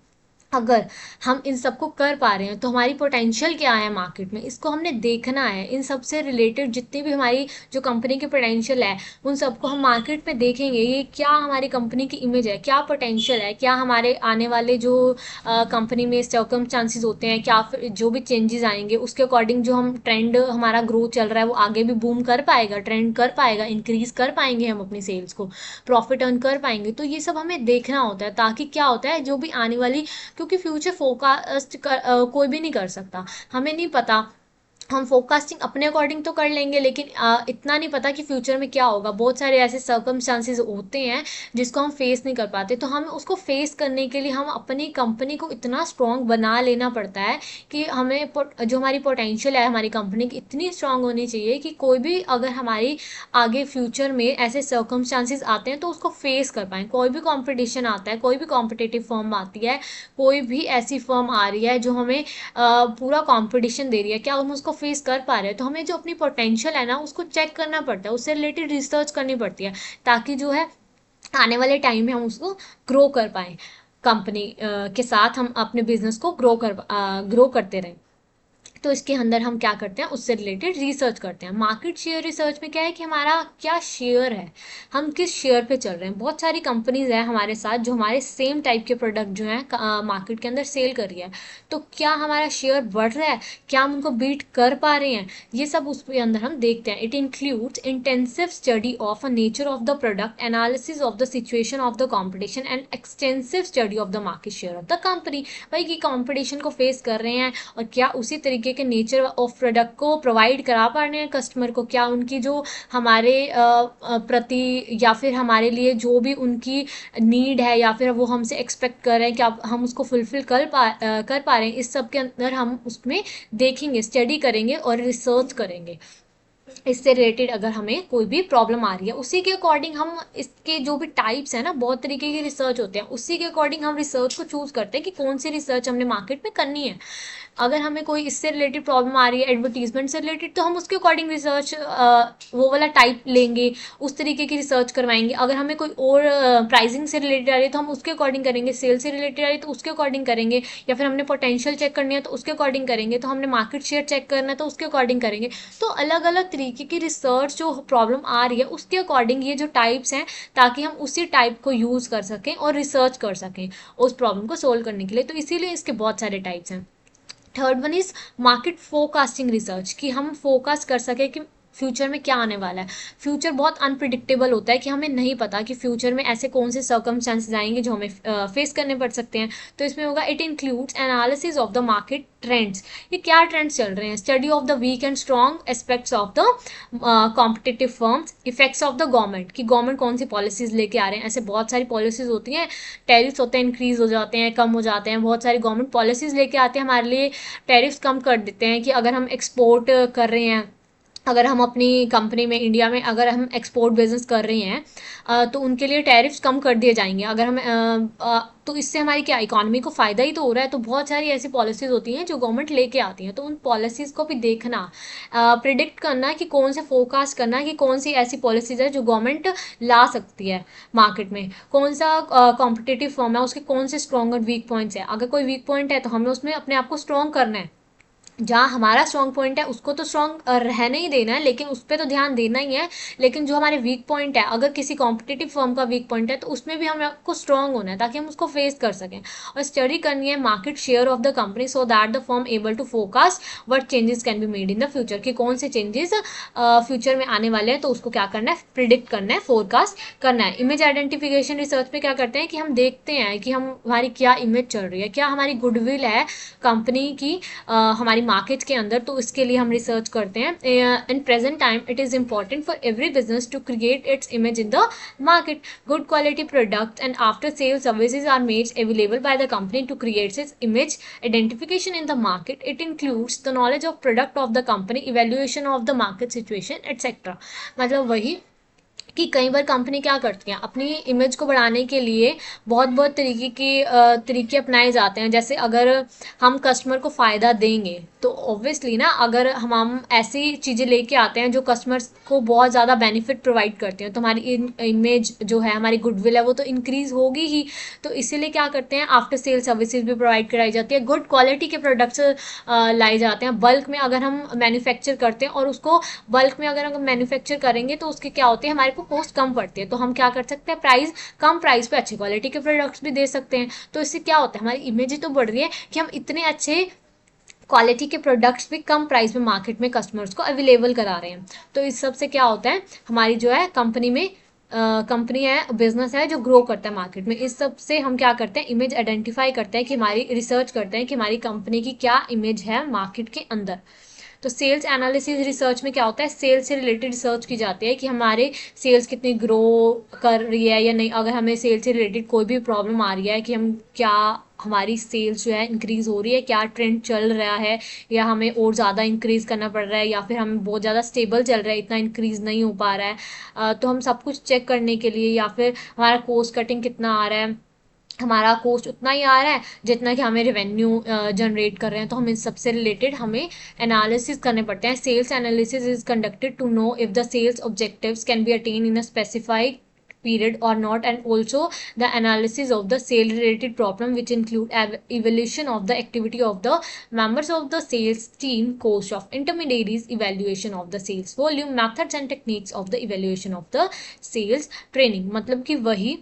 अगर हम इन सबको कर पा रहे हैं तो हमारी पोटेंशियल क्या है मार्केट में, इसको हमने देखना है। इन सब से रिलेटेड जितनी भी हमारी जो कंपनी की पोटेंशियल है उन सबको हम मार्केट में देखेंगे, ये क्या हमारी कंपनी की इमेज है, क्या पोटेंशियल है, क्या हमारे आने वाले जो कंपनी में सर्कमस्टांसिस होते हैं, क्या फिर जो भी चेंजेस आएंगे उसके अकॉर्डिंग जो हम ट्रेंड हमारा ग्रोथ चल रहा है वो आगे भी बूम कर पाएगा, ट्रेंड कर पाएगा, इंक्रीज कर पाएंगे हम अपनी सेल्स को, प्रॉफिट अर्न कर पाएंगे। तो ये सब हमें देखना होता है ताकि क्या होता है जो भी आने वाली, क्योंकि फ्यूचर फोरकास्ट कोई भी नहीं कर सकता, हमें नहीं पता। हम फोरकास्टिंग अपने अकॉर्डिंग तो कर लेंगे लेकिन इतना नहीं पता कि फ्यूचर में क्या होगा। बहुत सारे ऐसे सर्कमस्टांसेस होते हैं जिसको हम फेस नहीं कर पाते, तो हमें उसको फेस करने के लिए हम अपनी कंपनी को इतना स्ट्रॉन्ग बना लेना पड़ता है कि हमें जो हमारी पोटेंशियल है हमारी कंपनी की इतनी स्ट्रॉन्ग होनी चाहिए कि कोई भी अगर हमारी आगे फ्यूचर में ऐसे सर्कमस्टांसेस आते हैं तो उसको फेस कर पाएँ। कोई भी कॉम्पिटिशन आता है, कोई भी कॉम्पिटिटिव फर्म आती है, कोई भी ऐसी फर्म आ रही है जो हमें पूरा कॉम्पिटिशन दे रही है, क्या हम उसको फेस कर पा रहे हैं। तो हमें जो अपनी पोटेंशियल है ना उसको चेक करना पड़ता है, उससे रिलेटेड रिसर्च करनी पड़ती है ताकि जो है आने वाले टाइम में हम उसको ग्रो कर पाएँ, कंपनी के साथ हम अपने बिजनेस को ग्रो करते रहें। तो इसके अंदर हम क्या करते हैं, उससे रिलेटेड रिसर्च करते हैं। मार्केट शेयर रिसर्च में क्या है कि हमारा क्या शेयर है, हम किस शेयर पे चल रहे हैं। बहुत सारी कंपनीज हैं हमारे साथ जो हमारे सेम टाइप के प्रोडक्ट जो हैं मार्केट के अंदर सेल कर रही है, तो क्या हमारा शेयर बढ़ रहा है, क्या हम उनको बीट कर पा रहे हैं, ये सब उसके अंदर हम देखते हैं। It includes intensive study of a nature of the product, analysis of the situation of the competition and extensive study of the market share of the company. भाई कि कॉम्पिटिशन को फेस कर रहे हैं और क्या उसी तरीके के नेचर ऑफ प्रोडक्ट को प्रोवाइड करा पा रहे हैं कस्टमर को, क्या उनकी जो हमारे प्रति या फिर हमारे लिए जो भी उनकी नीड है या फिर वो हमसे एक्सपेक्ट कर रहे हैं, क्या हम उसको फुलफिल कर पा रहे हैं। इस सब के अंदर हम उसमें देखेंगे, स्टडी करेंगे और रिसर्च करेंगे। इससे रिलेटेड अगर हमें कोई भी प्रॉब्लम आ रही है, उसी के अकॉर्डिंग हम इसके जो भी टाइप्स है ना, बहुत तरीके के रिसर्च होते हैं, उसी के अकॉर्डिंग हम रिसर्च को चूज करते हैं कि कौन सी रिसर्च हमने मार्केट में करनी है। अगर हमें कोई इससे रिलेटेड प्रॉब्लम आ रही है एडवर्टीजमेंट से रिलेटेड, तो हम उसके अकॉर्डिंग रिसर्च वो वाला टाइप लेंगे, उस तरीके की रिसर्च करवाएंगे। अगर हमें कोई और प्राइसिंग से रिलेटेड आ रही है तो हम उसके अकॉर्डिंग करेंगे, सेल से रिलेटेड आ रही है तो उसके अकॉर्डिंग करेंगे, या फिर हमने पोटेंशियल चेक करनी है तो उसके अकॉर्डिंग करेंगे, तो हमने मार्केट शेयर चेक करना है तो उसके अकॉर्डिंग करेंगे। तो अलग अलग तरीके की रिसर्च जो प्रॉब्लम आ रही है उसके अकॉर्डिंग ये जो टाइप्स हैं, ताकि हम उसी टाइप को यूज़ कर सकें और रिसर्च कर सकें उस प्रॉब्लम को सोल्व करने के लिए। तो इसीलिए इसके बहुत सारे टाइप्स हैं। Third one is market forecasting research, कि हम फोरकास्ट कर सके कि फ्यूचर में क्या आने वाला है। फ्यूचर बहुत अनप्रिडिक्टेबल होता है कि हमें नहीं पता कि फ्यूचर में ऐसे कौन से सर्कमस्टांसेस आएंगे जो हमें फेस करने पड़ सकते हैं। तो इसमें होगा it includes analysis of the market trends, ये क्या ट्रेंड्स चल रहे हैं, study of the weak and strong aspects of the competitive firms, effects of the government, कि गवर्नमेंट कौन सी पॉलिसीज लेके आ रहे हैं। ऐसे बहुत सारी पॉलिसीज होती हैं, टैरिफ्स होते हैं, इंक्रीज हो जाते हैं, कम हो जाते हैं, बहुत सारी गवर्नमेंट पॉलिसीज लेके आते हैं हमारे लिए, टैरिफ्स कम कर देते हैं। कि अगर हम एक्सपोर्ट कर रहे हैं, अगर हम अपनी कंपनी में इंडिया में अगर हम एक्सपोर्ट बिजनेस कर रहे हैं तो उनके लिए टैरिफ्स कम कर दिए जाएंगे। अगर हम तो इससे हमारी क्या इकोनॉमी को फ़ायदा ही तो हो रहा है। तो बहुत सारी ऐसी पॉलिसीज़ होती हैं जो गवर्नमेंट लेके आती हैं, तो उन पॉलिसीज़ को भी देखना, प्रिडिक्ट करना कि कौन से फोरकास्ट करना कि कौन सी ऐसी पॉलिसीज़ है जो गवर्नमेंट ला सकती है मार्केट में, कौन सा कॉम्पिटिटिव फॉर्म है, उसके कौन से स्ट्रॉन्ग और वीक पॉइंट्स है। अगर कोई वीक पॉइंट है तो हमें उसमें अपने आप को स्ट्रॉन्ग करना है, जहाँ हमारा स्ट्रॉन्ग पॉइंट है उसको तो स्ट्रॉन्ग रहने ही देना है, लेकिन उस पर तो ध्यान देना ही है। लेकिन जो हमारे वीक पॉइंट है, अगर किसी कॉम्पिटिटिव फर्म का वीक पॉइंट है तो उसमें भी हमें आपको स्ट्रॉन्ग होना है ताकि हम उसको फेस कर सकें। और स्टडी करनी है market share of the company so that the firm able to forecast what changes can be made in the future, कि कौन से चेंजेस फ्यूचर में आने वाले हैं, तो उसको क्या करना है, प्रिडिक्ट करना है, फोरकास्ट करना है। इमेज आइडेंटिफिकेशन रिसर्च में क्या करते हैं कि हम देखते हैं कि हमारी क्या इमेज चल रही है, क्या हमारी गुडविल है कंपनी की हमारी मार्केट के अंदर, तो इसके लिए हम रिसर्च करते हैं। In present time it is important for every business to create its image in the market. Good quality products and after sale services are made available by the company to create its image identification in the market. It includes the knowledge of product of the company, evaluation of the market situation etcetera. मतलब वही कि कई बार कंपनी क्या करती हैं, अपनी इमेज को बढ़ाने के लिए बहुत बहुत तरीके अपनाए जाते हैं। जैसे अगर हम कस्टमर को फ़ायदा देंगे तो ऑब्वियसली ना, अगर हम ऐसी चीज़ें लेके आते हैं जो कस्टमर्स को बहुत ज़्यादा बेनिफिट प्रोवाइड करते हैं, तो हमारी इमेज जो है, हमारी गुडविल है, वो तो इंक्रीज़ होगी ही। तो इसीलिए क्या करते हैं, आफ्टर सेल सर्विसेज भी प्रोवाइड कराई जाती है, गुड क्वालिटी के प्रोडक्ट्स लाए जाते हैं। बल्क में अगर हम मैन्युफैक्चर करते हैं और उसको बल्क में अगर हम मैन्युफैक्चर करेंगे तो उसके क्या होते हैं, हमारे को कॉस्ट कम पड़ती है, तो हम क्या कर सकते हैं, कम प्राइस पे अच्छी क्वालिटी के प्रोडक्ट्स भी दे सकते हैं। तो इससे क्या होता है, हमारी इमेज ही तो बढ़ रही है कि हम इतने अच्छे क्वालिटी के प्रोडक्ट्स भी कम प्राइस में मार्केट में कस्टमर्स को अवेलेबल करा रहे हैं। तो इस सब से क्या होता है, हमारी जो है कंपनी में कंपनी है, बिजनेस है जो ग्रो करता है मार्केट में। इस सब से हम क्या करते हैं, इमेज आइडेंटिफाई करते हैं कि हमारी रिसर्च करते हैं कि हमारी कंपनी की क्या इमेज है मार्केट के अंदर। तो सेल्स एनालिसिस रिसर्च में क्या होता है, सेल्स से रिलेटेड रिसर्च की जाती है कि हमारे सेल्स कितनी ग्रो कर रही है या नहीं। अगर हमें सेल्स से रिलेटेड कोई भी प्रॉब्लम आ रही है कि हम क्या, हमारी सेल्स जो है इंक्रीज हो रही है, क्या ट्रेंड चल रहा है, या हमें और ज़्यादा इंक्रीज करना पड़ रहा है, या फिर हमें बहुत ज़्यादा स्टेबल चल रहा है, इतना इंक्रीज नहीं हो पा रहा है। तो हम सब कुछ चेक करने के लिए, या फिर हमारा कॉस्ट कटिंग कितना आ रहा है, हमारा कॉस्ट उतना ही आ रहा है जितना कि हमें रेवेन्यू जनरेट कर रहे हैं, तो हम इन सबसे रिलेटेड हमें एनालिसिस करने पड़ते हैं। Sales analysis is conducted to know if the sales objectives can be attain in a specified period or not, and also the analysis of the sale related problem, which include evaluation of the activity of the members of the sales team, cost of intermediaries, evaluation of the sales volume, methods and techniques of the evaluation of the sales training। मतलब कि वही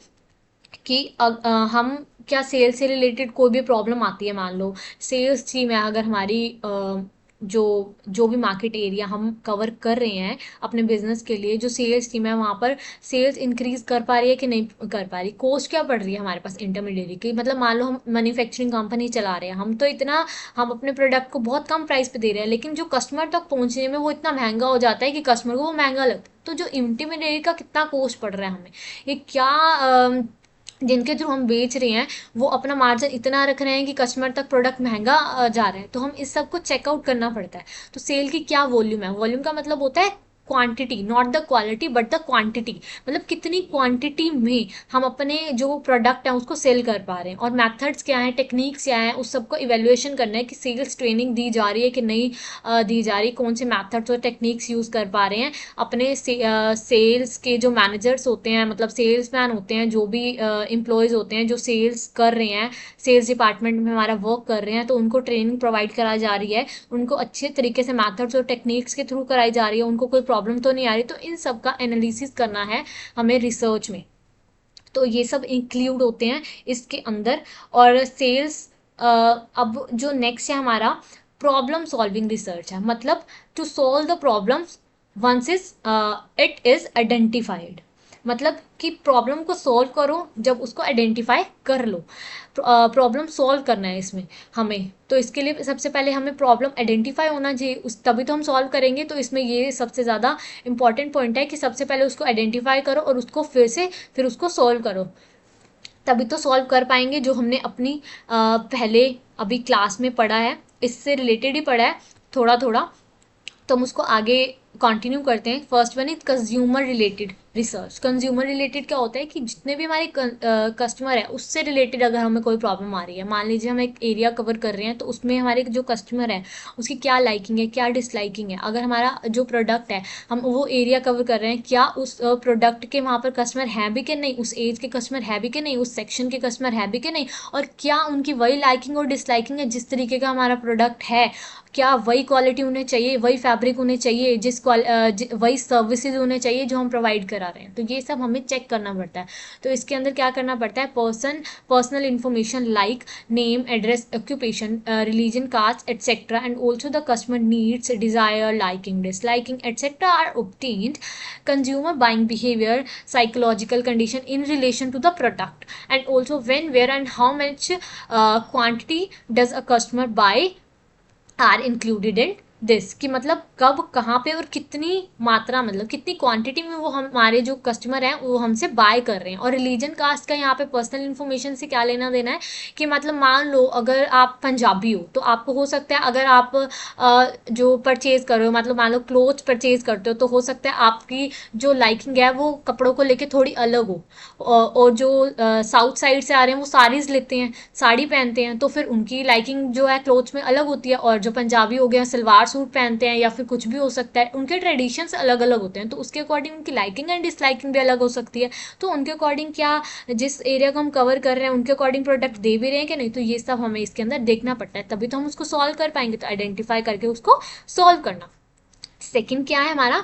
कि हम क्या सेल्स से रिलेटेड कोई भी प्रॉब्लम आती है, मान लो सेल्स टीम है अगर हमारी, जो जो भी मार्केट एरिया हम कवर कर रहे हैं अपने बिजनेस के लिए, जो सेल्स टीम है वहाँ पर सेल्स इंक्रीज कर पा रही है कि नहीं कर पा रही, कोस्ट क्या पड़ रही है हमारे पास इंटरमीडिएरी की। मतलब मान लो हम मैन्युफैक्चरिंग कंपनी चला रहे हैं, हम तो इतना हम अपने प्रोडक्ट को बहुत कम प्राइस पे दे रहे हैं, लेकिन जो कस्टमर तक पहुंचने में वो इतना महंगा हो जाता है कि कस्टमर को वो महंगा लगता है। तो जो इंटरमीडिएरी का कितना कोस्ट पड़ रहा है हमें, ये क्या जिनके थ्रू हम बेच रहे हैं वो अपना मार्जिन इतना रख रहे हैं कि कस्टमर तक प्रोडक्ट महंगा जा रहा है, तो हम इस सब को चेकआउट करना पड़ता है। तो सेल की क्या वॉल्यूम है, वॉल्यूम का मतलब होता है quantity, not the quality but the quantity, मतलब कितनी क्वांटिटी में हम अपने जो प्रोडक्ट है उसको सेल कर पा रहे हैं। और मेथड्स क्या है, टेक्निक्स क्या है, उस सबको इवेल्युएशन करना है कि सेल्स ट्रेनिंग दी जा रही है कि नहीं दी जा रही, कौन से मेथड्स और टेक्निक्स यूज़ कर पा रहे हैं अपने सेल्स के जो मैनेजर्स होते हैं, मतलब सेल्स मैन होते हैं, जो भी एम्प्लॉयज़ होते हैं जो सेल्स कर रहे हैं, सेल्स डिपार्टमेंट में हमारा वर्क कर रहे हैं, तो उनको ट्रेनिंग प्रोवाइड कराई जा रही है, उनको अच्छे तरीके से मैथड्स और टेक्निक्स के थ्रू कराई जा रही है, उनको कोई प्रॉब्लम तो नहीं आ रही। तो इन सब का एनालिसिस करना है हमें रिसर्च में, तो ये सब इंक्लूड होते हैं इसके अंदर। और सेल्स अब जो नेक्स्ट है हमारा प्रॉब्लम सॉल्विंग रिसर्च है, मतलब to solve the problems once is it is identified, मतलब कि प्रॉब्लम को सॉल्व करो जब उसको आइडेंटिफाई कर लो। प्रॉब्लम सॉल्व करना है इसमें हमें, तो इसके लिए सबसे पहले हमें प्रॉब्लम आइडेंटिफाई होना चाहिए, उस तभी तो हम सॉल्व करेंगे। तो इसमें ये सबसे ज़्यादा इंपॉर्टेंट पॉइंट है कि सबसे पहले उसको आइडेंटिफाई करो और उसको फिर उसको सॉल्व करो, तभी तो सॉल्व कर पाएंगे। जो हमने अपनी पहले अभी क्लास में पढ़ा है इससे रिलेटेड ही पढ़ा है थोड़ा थोड़ा, तो हम उसको आगे कंटिन्यू करते हैं। First one is consumer related research. Consumer related क्या होता है कि जितने भी हमारे कस्टमर है उससे रिलेटेड अगर हमें कोई प्रॉब्लम आ रही है, मान लीजिए हम एक एरिया कवर कर रहे हैं तो उसमें हमारे जो कस्टमर है उसकी क्या लाइकिंग है क्या डिसलाइकिंग है, अगर हमारा जो प्रोडक्ट है हम वो एरिया कवर कर रहे हैं, क्या उस प्रोडक्ट के वहाँ पर कस्टमर है भी कि नहीं, उस एज के कस्टमर है भी कि नहीं, उस सेक्शन के कस्टमर है भी कि नहीं, और क्या उनकी वही लाइकिंग और डिसलाइकिंग है जिस तरीके का हमारा प्रोडक्ट है, क्या वही क्वालिटी उन्हें चाहिए, वही फैब्रिक उन्हें चाहिए, वही सर्विसेज उन्हें चाहिए जो हम प्रोवाइड करा रहे हैं। तो ये सब हमें चेक करना पड़ता है। तो इसके अंदर क्या करना पड़ता है, personal information like name, address, occupation, religion, caste etcetera, and also the customer needs, desire, liking, disliking etcetera are obtained. Consumer buying behavior, psychological condition in relation to the product, and also when, where and how much quantity does a customer buy are included in this, कि मतलब कब कहाँ पे और कितनी मात्रा, मतलब कितनी क्वांटिटी में वो हमारे जो कस्टमर हैं वो हमसे बाय कर रहे हैं। और रिलीजन कास्ट का यहाँ पे पर्सनल इन्फॉर्मेशन से क्या लेना देना है कि मतलब मान लो अगर आप पंजाबी हो तो आपको हो सकता है अगर आप जो परचेज कर रहे हो, मतलब मान लो क्लोथ्स परचेज करते हो, तो हो सकता है आपकी जो लाइकिंग है वो कपड़ों को लेके थोड़ी अलग हो, और जो साउथ साइड से आ रहे हैं वो साड़ीज लेते हैं, साड़ी पहनते हैं, तो फिर उनकी लाइकिंग जो है क्लोथ्स में अलग होती है। और जो पंजाबी हो गया सलवार सूट पहनते हैं या फिर कुछ भी हो सकता है, उनके ट्रेडिशंस अलग अलग होते हैं, तो उसके अकॉर्डिंग उनकी लाइकिंग एंड डिसलाइकिंग भी अलग हो सकती है। तो उनके अकॉर्डिंग क्या जिस एरिया को हम कवर कर रहे हैं उनके अकॉर्डिंग प्रोडक्ट दे भी रहे हैं कि नहीं, तो ये सब हमें इसके अंदर देखना पड़ता है, तभी तो हम उसको सॉल्व कर पाएंगे। तो आइडेंटिफाई करके उसको सॉल्व करना। सेकंड क्या है हमारा,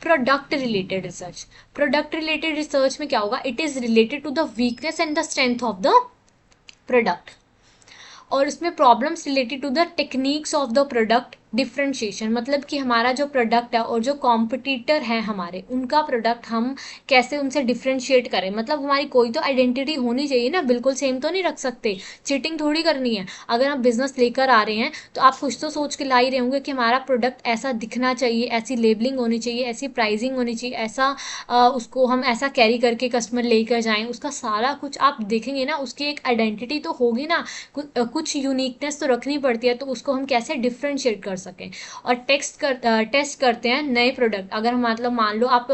product related research. Product related research में क्या होगा, it is related to the weakness and the strength of the product, और उसमें problems related to the techniques of the product differentiation, मतलब कि हमारा जो प्रोडक्ट है और जो कॉम्पिटिटर है हमारे उनका प्रोडक्ट हम कैसे उनसे डिफ्रेंशिएट करें, मतलब हमारी कोई तो आइडेंटिटी होनी चाहिए ना, बिल्कुल सेम तो नहीं रख सकते, चीटिंग थोड़ी करनी है। अगर आप बिजनेस लेकर आ रहे हैं तो आप कुछ तो सोच के ला ही रहे होंगे कि हमारा प्रोडक्ट ऐसा दिखना चाहिए, ऐसी लेबलिंग होनी चाहिए, ऐसी प्राइसिंग होनी चाहिए, ऐसा उसको हम ऐसा कैरी करके कस्टमर लेकर जाएं, उसका सारा कुछ आप देखेंगे ना, उसकी एक आइडेंटिटी तो होगी ना, कुछ यूनिकनेस तो रखनी पड़ती है, तो उसको हम कैसे डिफ्रेंशिएट कर सकें। और टेस्ट करते हैं नए प्रोडक्ट, अगर मतलब मान लो आप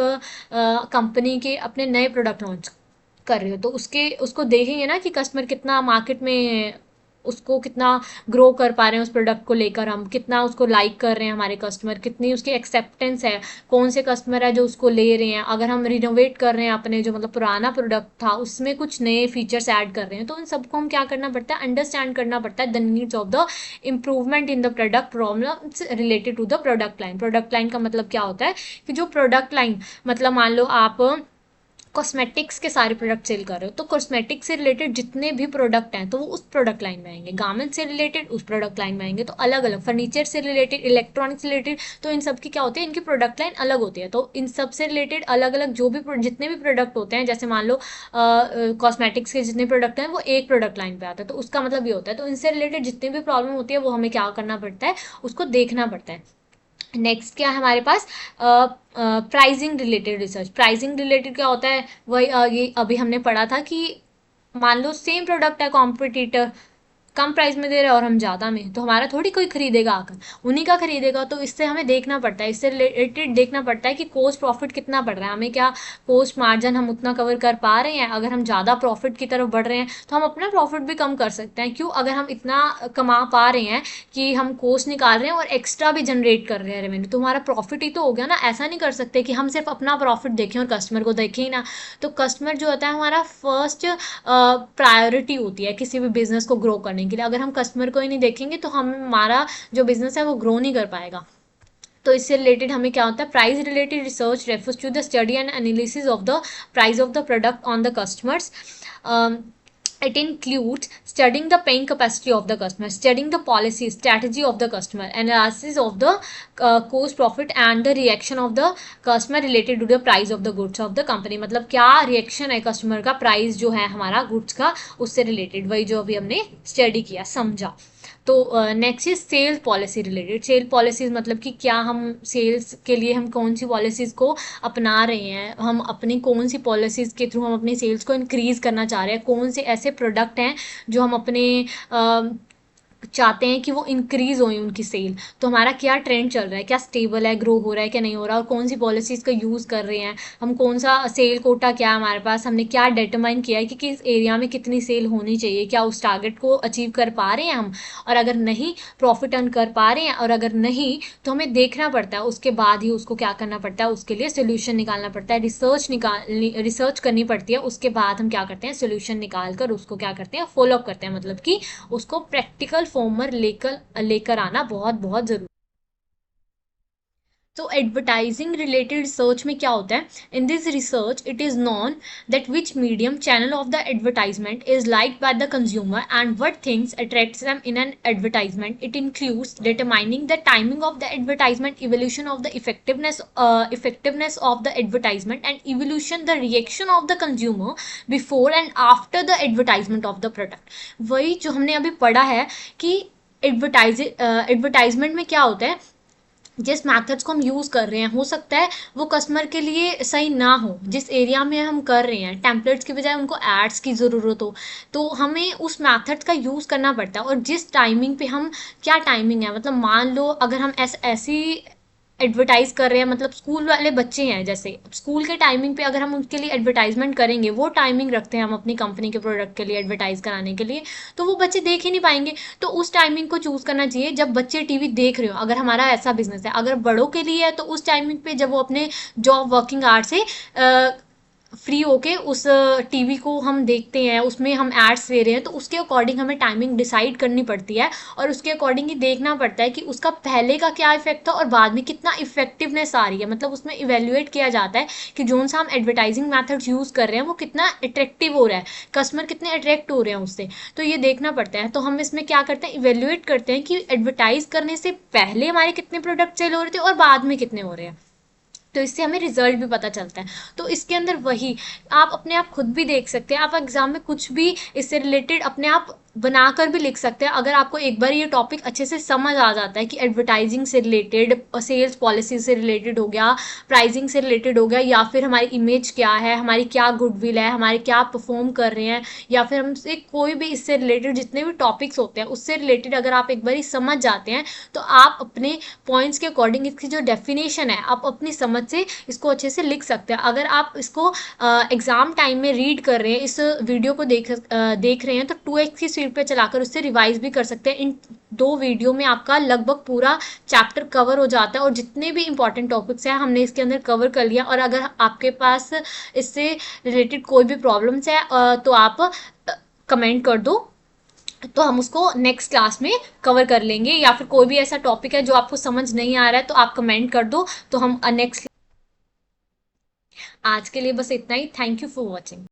कंपनी के अपने नए प्रोडक्ट लॉन्च कर रहे हो तो उसको देखेंगे ना कि कस्टमर कितना मार्केट में उसको कितना ग्रो कर पा रहे हैं, उस प्रोडक्ट को लेकर हम कितना उसको लाइक कर रहे हैं, हमारे कस्टमर कितनी उसकी एक्सेप्टेंस है, कौन से कस्टमर है जो उसको ले रहे हैं, अगर हम रिनोवेट कर रहे हैं अपने जो मतलब पुराना प्रोडक्ट था उसमें कुछ नए फीचर्स ऐड कर रहे हैं, तो उन सबको हम क्या करना पड़ता है, अंडरस्टैंड करना पड़ता है the needs of the improvement in the product problems related to the product line. Product line का मतलब क्या होता है कि जो प्रोडक्ट लाइन मतलब मान लो आप कॉस्मेटिक्स के सारे प्रोडक्ट सेल कर रहे हो, तो कॉस्मेटिक्स से रिलेटेड जितने भी प्रोडक्ट हैं तो वो उस प्रोडक्ट लाइन में आएंगे, गारमेंट से रिलेटेड उस प्रोडक्ट लाइन में आएंगे, तो अलग अलग फर्नीचर से रिलेटेड, इलेक्ट्रॉनिक्स से रिलेटेड, तो इन सब की क्या होती है, इनकी प्रोडक्ट लाइन अलग होती है। तो इन सब से रिलेटेड अलग अलग जो भी जितने भी प्रोडक्ट होते हैं, जैसे मान लो कॉस्मेटिक्स के जितने प्रोडक्ट हैं वो एक प्रोडक्ट लाइन पे आता है, तो उसका मतलब ये होता है, तो इनसे रिलेटेड जितनी भी प्रॉब्लम होती है वो हमें क्या करना पड़ता है, उसको देखना पड़ता है। नेक्स्ट क्या है हमारे पास, pricing related research. Pricing related क्या होता है, वही ये अभी हमने पढ़ा था कि मान लो सेम प्रोडक्ट है, कॉम्पिटिटर कम प्राइस में दे रहा है और हम ज़्यादा में, तो हमारा थोड़ी कोई खरीदेगा आकर, उन्हीं का खरीदेगा। तो इससे हमें देखना पड़ता है, इससे रिलेटेड देखना पड़ता है कि कोस्ट प्रॉफिट कितना बढ़ रहा है, हमें क्या कोस्ट मार्जिन हम उतना कवर कर पा रहे हैं। अगर हम ज़्यादा प्रॉफिट की तरफ बढ़ रहे हैं तो हम अपना प्रॉफिट भी कम कर सकते हैं। क्यों, अगर हम इतना कमा पा रहे हैं कि हम कोस्ट निकाल रहे हैं और एक्स्ट्रा भी जनरेट कर रहे हैं रेवेन्यू, तो हमारा प्रॉफिट ही तो हो गया ना। ऐसा नहीं कर सकते कि हम सिर्फ अपना प्रॉफिट देखें और कस्टमर को देखें ही ना। तो कस्टमर जो होता है हमारा फर्स्ट प्रायोरिटी होती है किसी भी बिजनेस को ग्रो करने के लिए। अगर हम कस्टमर को ही नहीं देखेंगे तो हमारा जो बिजनेस है वो ग्रो नहीं कर पाएगा। तो इससे रिलेटेड हमें क्या होता है, price related research refers to the study and analysis of the price of the product on the customers. It includes studying the paying capacity of the customer, studying the policy strategy of the customer, analysis of the cost profit and the reaction of the customer related to the price of the goods of the company। मतलब क्या रिएक्शन है कस्टमर का प्राइस जो है हमारा गुड्स का उससे रिलेटेड, वही जो अभी हमने स्टडी किया समझा। तो next is sales policy related. Sale policies मतलब कि क्या हम सेल्स के लिए हम कौन सी पॉलिसीज़ को अपना रहे हैं, हम अपनी कौन सी पॉलिसीज़ के थ्रू हम अपनी सेल्स को इंक्रीज़ करना चाह रहे हैं, कौन से ऐसे प्रोडक्ट हैं जो हम अपने चाहते हैं कि वो इंक्रीज़ होई उनकी सेल। तो हमारा क्या ट्रेंड चल रहा है, क्या स्टेबल है, ग्रो हो रहा है क्या नहीं हो रहा, और कौन सी पॉलिसीज़ का यूज़ कर रहे हैं हम, कौन सा सेल कोटा क्या है हमारे पास, हमने क्या डिटरमाइन किया है कि किस एरिया में कितनी सेल होनी चाहिए, क्या उस टारगेट को अचीव कर पा रहे हैं हम, और अगर नहीं प्रॉफिट अर्न कर पा रहे हैं, और अगर नहीं तो हमें देखना पड़ता है, उसके बाद ही उसको क्या करना पड़ता है, उसके लिए सोल्यूशन निकालना पड़ता है, रिसर्च करनी पड़ती है। उसके बाद हम क्या करते हैं, सोल्यूशन निकाल कर उसको क्या करते हैं, फॉलोअप करते हैं, मतलब कि उसको प्रैक्टिकल फॉर्मर लेकर आना बहुत बहुत जरूरी। तो एडवर्टाइजिंग रिलेटेड रिसर्च में क्या होता है, in this research it is known that which medium channel of the advertisement is liked by the consumer and what things attracts them in an advertisement. It includes determining the timing of the advertisement, evolution of the effectiveness of the advertisement and evolution the reaction of the consumer before and after the advertisement of the product. वही जो हमने अभी पढ़ा है कि एडवर्टाइजमेंट में क्या होता है, जिस मैथड्स को हम यूज़ कर रहे हैं हो सकता है वो कस्टमर के लिए सही ना हो, जिस एरिया में हम कर रहे हैं टेम्पलेट्स की बजाय उनको एड्स की ज़रूरत हो, तो हमें उस मैथड का यूज़ करना पड़ता है। और जिस टाइमिंग पे हम, क्या टाइमिंग है, मतलब मान लो अगर हम ऐसी एडवर्टाइज कर रहे हैं, मतलब स्कूल वाले बच्चे हैं, जैसे स्कूल के टाइमिंग पे अगर हम उनके लिए एडवर्टाइजमेंट करेंगे, वो टाइमिंग रखते हैं हम अपनी कंपनी के प्रोडक्ट के लिए एडवर्टाइज कराने के लिए, तो वो बच्चे देख ही नहीं पाएंगे। तो उस टाइमिंग को चूज़ करना चाहिए जब बच्चे टीवी देख रहे हो, अगर हमारा ऐसा बिजनेस है। अगर बड़ों के लिए है तो उस टाइमिंग पे जब वो अपने जॉब वर्किंग आवर से फ्री होके उस टीवी को हम देखते हैं, उसमें हम एड्स दे रहे हैं, तो उसके अकॉर्डिंग हमें टाइमिंग डिसाइड करनी पड़ती है और उसके अकॉर्डिंग ही देखना पड़ता है कि उसका पहले का क्या इफेक्ट था और बाद में कितना इफेक्टिवनेस आ रही है। मतलब उसमें इवेल्युएट किया जाता है कि जो सा हम एडवर्टाइजिंग मैथड्स यूज़ कर रहे हैं वो कितना अट्रैक्टिव हो रहा है, कस्टमर कितने अट्रैक्ट हो रहे हैं उससे, तो ये देखना पड़ता है। तो हम इसमें क्या करते हैं, इवेल्युएट करते हैं कि एडवर्टाइज करने से पहले हमारे कितने प्रोडक्ट सेल हो रहे थे और बाद में कितने हो रहे हैं, तो इससे हमें रिजल्ट भी पता चलता है। तो इसके अंदर वही आप अपने आप खुद भी देख सकते हैं, आप एग्जाम में कुछ भी इससे रिलेटेड अपने आप बनाकर भी लिख सकते हैं, अगर आपको एक बार ये टॉपिक अच्छे से समझ आ जाता है कि एडवर्टाइजिंग से रिलेटेड, सेल्स पॉलिसी से रिलेटेड हो गया, प्राइसिंग से रिलेटेड हो गया, या फिर हमारी इमेज क्या है, हमारी क्या गुडविल है, हमारे क्या परफॉर्म कर रहे हैं, या फिर हमसे कोई भी इससे रिलेटेड जितने भी टॉपिक्स होते हैं उससे रिलेटेड अगर आप एक बार समझ जाते हैं तो आप अपने पॉइंट्स के अकॉर्डिंग इसकी जो डेफिनेशन है आप अपनी समझ से इसको अच्छे से लिख सकते हैं। अगर आप इसको एग्जाम टाइम में रीड कर रहे हैं, इस वीडियो को देख रहे हैं, तो 2x की स्पीड पे चलाकर उससे रिवाइज भी कर सकते हैं। इन 2 वीडियो में आपका लगभग पूरा चैप्टर कवर हो जाता है और जितने भी इंपॉर्टेंट टॉपिक्स हैं हमने इसके अंदर कवर कर लिया। और अगर आपके पास इससे रिलेटेड कोई भी प्रॉब्लम्स है तो आप कमेंट कर दो, तो हम उसको नेक्स्ट क्लास में कवर कर लेंगे। या फिर कोई भी ऐसा टॉपिक है जो आपको समझ नहीं आ रहा है तो आप कमेंट कर दो, तो हम नेक्स्ट। आज के लिए बस इतना ही। Thank you for watching.